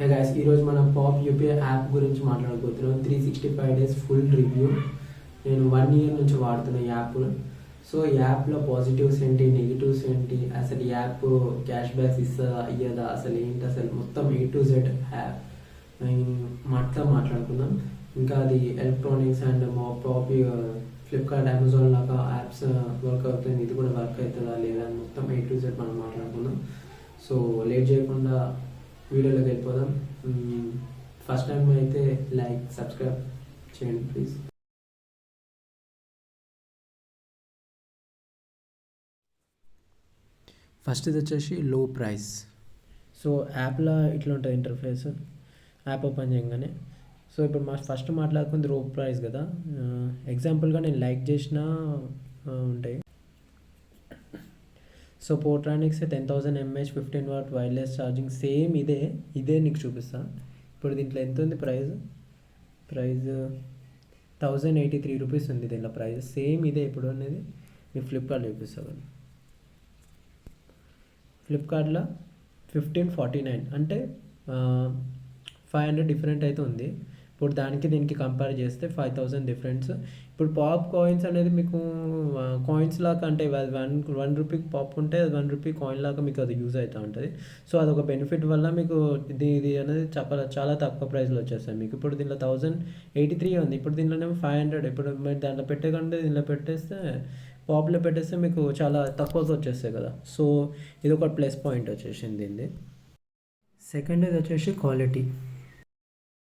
Hey guys, ఈరోజు మనం pop UPI app గురించి మాట్లాడబోతున్నాం. 365 డేస్ ఫుల్ రివ్యూ. నేను 1 ఇయర్ నుంచి వాడుతున్న యాప్. సో ఈ యాప్లో పాజిటివ్స్ ఏంటి, నెగిటివ్స్ ఏంటి, అసలు ఈ యాప్ క్యాష్ బ్యాక్స్ ఇస్తుందా ఇయ్యదా, అసలు ఏంటి, అసలు మొత్తం A to Z యాప్ మొత్తం మాట్లాడుకుందాం. ఇంకా అది electronics and pop Flipkart, Amazon లాగా యాప్స్ వర్క్ అవుతుంది, ఇది కూడా వర్క్ అవుతుందా లేదా అని మొత్తం A to Z మనం మాట్లాడుకుందాం. సో లేట్ చేయకుండా వీడియోలోకి వెళ్ళిపోదాం. ఫస్ట్ టైం అయితే లైక్, సబ్స్క్రైబ్ చేయండి ప్లీజ్. ఫస్ట్ ఇది వచ్చేసి లో ప్రైస్. సో యాప్లో ఇట్లా ఉంటుంది ఇంటర్ఫేస్. యాప్ ఓపెన్ చేయగానే సో ఇప్పుడు ఫస్ట్ మాట్లాడుకుంది లో ప్రైస్ కదా. ఎగ్జాంపుల్గా నేను లైక్ చేసిన ఉంటాయి. So Portronics 10,000 mAh 15W wireless charging, same ఇదే నీకు చూపిస్తా. ఇప్పుడు దీంట్లో ఎంత ఉంది ప్రైస్ 1,083 రూపీస్ ఉంది దీంట్లో ప్రైస్. సేమ్ ఇదే ఇప్పుడు అనేది మీకు ఫ్లిప్కార్ట్లో చూపిస్తాను. ఫ్లిప్కార్ట్లో 1549 అంటే 500 డిఫరెంట్ అయితే ఉంది. ఇప్పుడు దానికి దీనికి కంపేర్ చేస్తే 5,000 డిఫరెన్స్. ఇప్పుడు పాప్ కాయిన్స్ అనేది మీకు కాయిన్స్ లాగా, అంటే వన్ రూపీ పాప్ ఉంటే అది 1 రూపీ కాయిన్ లాగా మీకు అది యూజ్ అవుతూ ఉంటుంది. సో అదొక బెనిఫిట్ వల్ల మీకు ఇది అనేది చాలా తక్కువ ప్రైస్లో వచ్చేస్తాయి మీకు. ఇప్పుడు దీంట్లో 1,083 ఉంది, ఇప్పుడు దీంట్లోనేమో 500. ఇప్పుడు మీరు దాంట్లో పెట్టేకంటే దీంట్లో పెట్టేస్తే, పాప్లో పెట్టేస్తే మీకు చాలా తక్కువగా వచ్చేస్తాయి కదా. సో ఇది ఒక ప్లస్ పాయింట్ వచ్చేసింది దీన్ని. సెకండ్ ఇది వచ్చేసి క్వాలిటీ.